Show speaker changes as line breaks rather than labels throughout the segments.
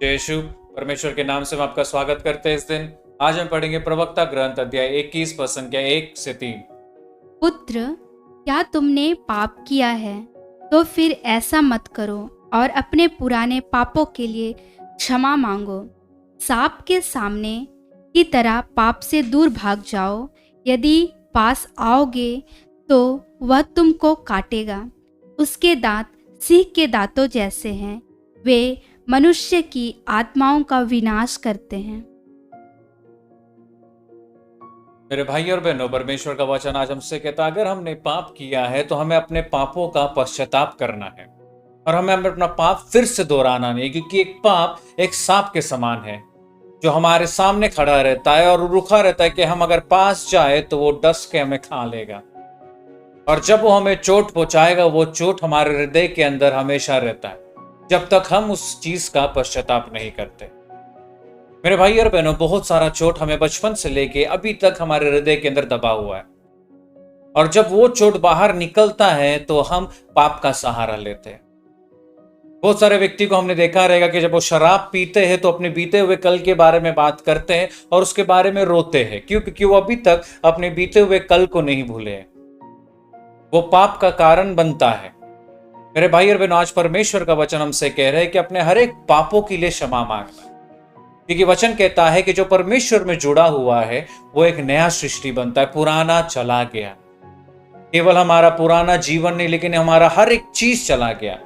जय यीशु। परमेश्वर के नाम से हम आपका स्वागत करते हैं। इस दिन आज हम पढ़ेंगे प्रवक्ता ग्रंथ अध्याय 21 संख्या 1 से 3।
पुत्र, क्या तुमने पाप किया है तो फिर ऐसा मत करो और अपने पुराने पापों के लिए क्षमा मांगो। सांप के सामने की तरह पाप से दूर भाग जाओ। यदि पास आओगे तो वह तुमको काटेगा। उसके दांत सिंह के दांतों जैसे हैं, वे मनुष्य की आत्माओं का विनाश करते हैं।
मेरे भाई और बहनों, परमेश्वर का वचन आज हमसे कहता है, अगर हमने पाप किया है तो हमें अपने पापों का पश्चाताप करना है और हमें अपना पाप फिर से दोहराना नहीं, क्योंकि एक पाप एक सांप के समान है जो हमारे सामने खड़ा रहता है और रुका रहता है कि हम अगर पास जाए तो वो डस के हमें खा लेगा। और जब वो हमें चोट पहुंचाएगा, वो चोट हमारे हृदय के अंदर हमेशा रहता है जब तक हम उस चीज का पश्चाताप नहीं करते। मेरे भाई और बहनों, बहुत सारा चोट हमें बचपन से लेके अभी तक हमारे हृदय के अंदर दबा हुआ है, और जब वो चोट बाहर निकलता है तो हम पाप का सहारा लेते हैं। बहुत सारे व्यक्ति को हमने देखा रहेगा कि जब वो शराब पीते हैं तो अपने बीते हुए कल के बारे में बात करते हैं और उसके बारे में रोते हैं। क्यों? क्योंकि वो अभी तक अपने बीते हुए कल को नहीं भूले हैं। वो पाप का कारण बनता है। मेरे भाई और बहनों, आज परमेश्वर का वचन हमसे कह रहे हैं कि अपने हर एक पापों के लिए क्षमा मांगना, क्योंकि वचन कहता है कि जो परमेश्वर में जुड़ा हुआ है वो एक नया सृष्टि बनता है। पुराना चला गया। केवल हमारा पुराना जीवन नहीं, लेकिन हमारा हर एक चीज चला गया।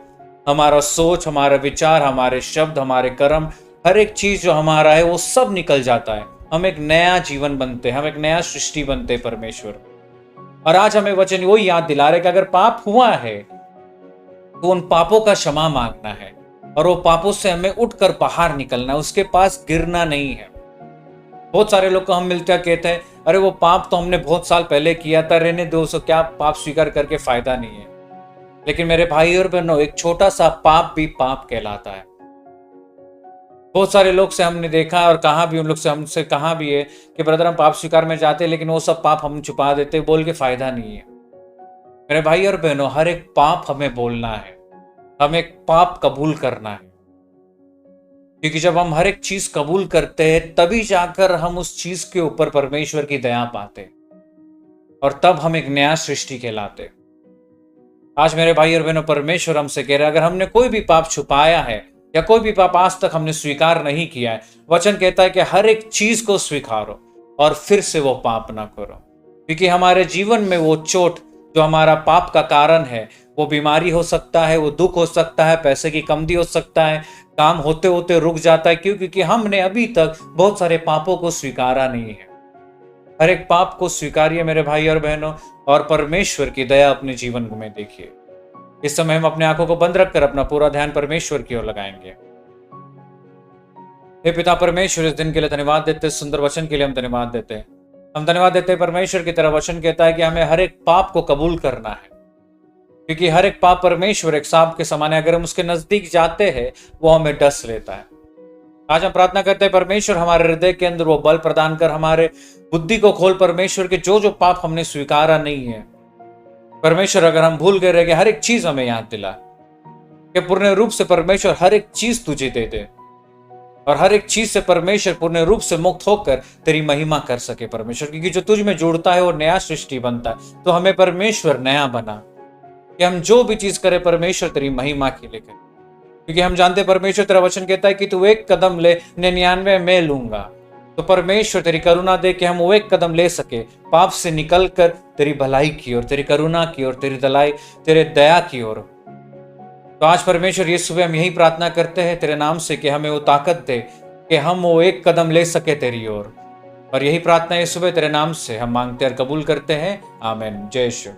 हमारा सोच, हमारा विचार, हमारे शब्द, हमारे कर्म, हर एक चीज जो हमारा है वो सब निकल जाता है। हम एक नया जीवन बनते हैं, हम एक नया सृष्टि बनते हैं परमेश्वर। और आज हमें वचन वो याद दिला रहे कि अगर पाप हुआ है तो उन पापों का क्षमा मांगना है और वो पापों से हमें उठकर बाहर निकलना है, उसके पास गिरना नहीं है। बहुत सारे लोग को हम मिलते हैं, कहते हैं अरे वो पाप तो हमने बहुत साल पहले किया था, रहने दो, सो क्या पाप स्वीकार करके फायदा नहीं है। लेकिन मेरे भाई और बहनों, एक छोटा सा पाप भी पाप कहलाता है। बहुत सारे लोग से हमने देखा और कहा भी, उन लोग से हमसे कहा भी है कि ब्रदर हम पाप स्वीकार में जाते हैं, लेकिन वो सब पाप हम छुपा देते, बोल के फायदा नहीं है। मेरे भाई और बहनों, हर एक पाप हमें बोलना है, हमें एक पाप कबूल करना है, क्योंकि जब हम हर एक चीज कबूल करते हैं तभी जाकर हम उस चीज के ऊपर परमेश्वर की दया पाते और तब हम एक नया सृष्टि कहलाते। आज मेरे भाई और बहनों, परमेश्वर हमसे कह रहा है, अगर हमने कोई भी पाप छुपाया है या कोई भी पाप आज तक हमने स्वीकार नहीं किया है, वचन कहता है कि हर एक चीज को स्वीकारो और फिर से वो पाप ना करो। क्योंकि हमारे जीवन में वो चोट जो हमारा पाप का कारण है, वो बीमारी हो सकता है, वो दुख हो सकता है, पैसे की कमी हो सकता है, काम होते होते रुक जाता है। क्यों? क्योंकि हमने अभी तक बहुत सारे पापों को स्वीकारा नहीं है। हर एक पाप को स्वीकारिए मेरे भाई और बहनों, और परमेश्वर की दया अपने जीवन में देखिए। इस समय हम अपने आंखों को बंद रखकर अपना पूरा ध्यान परमेश्वर की ओर लगाएंगे। हे पिता परमेश्वर, इस दिन के लिए धन्यवाद देते, सुंदर वचन के लिए हम धन्यवाद देते हैं। हम धन्यवाद देते हैं परमेश्वर की तरह वचन कहता है कि हमें हर एक पाप को कबूल करना है, क्योंकि हर एक पाप परमेश्वर एक सांप के समान है। अगर हम उसके नजदीक जाते हैं वो हमें डस लेता है। आज हम प्रार्थना करते हैं परमेश्वर, हमारे हृदय के अंदर वो बल प्रदान कर, हमारे बुद्धि को खोल परमेश्वर के जो जो पाप हमने स्वीकारा नहीं है परमेश्वर, अगर हम भूल गए रह गए, हर एक चीज हमें याद दिला कि पूर्ण रूप से परमेश्वर हर एक चीज तुझे दे दे और हर एक चीज से परमेश्वर पूर्ण रूप से मुक्त होकर तेरी महिमा कर सके परमेश्वर। क्योंकि जो तुझ में जुड़ता है वो नया सृष्टि बनता है। तो हमें परमेश्वर नया बना कि हम जो भी चीज करें परमेश्वर तेरी महिमा के लिए करें, क्योंकि हम जानते परमेश्वर तेरा वचन कहता है कि तू एक कदम ले, 99 मैं लूंगा। तो परमेश्वर तेरी करुणा दे कि हम वो एक कदम ले सके, पाप से निकल कर तेरी भलाई की ओर, तेरी करुणा की ओर, तेरे दया की ओर। तो आज परमेश्वर ये सुबह हम यही प्रार्थना करते हैं तेरे नाम से कि हमें वो ताकत दे कि हम वो एक कदम ले सके तेरी ओर। और यही प्रार्थना ये सुबह तेरे नाम से हम मांगते और कबूल करते हैं। आमीन। जय यीशु।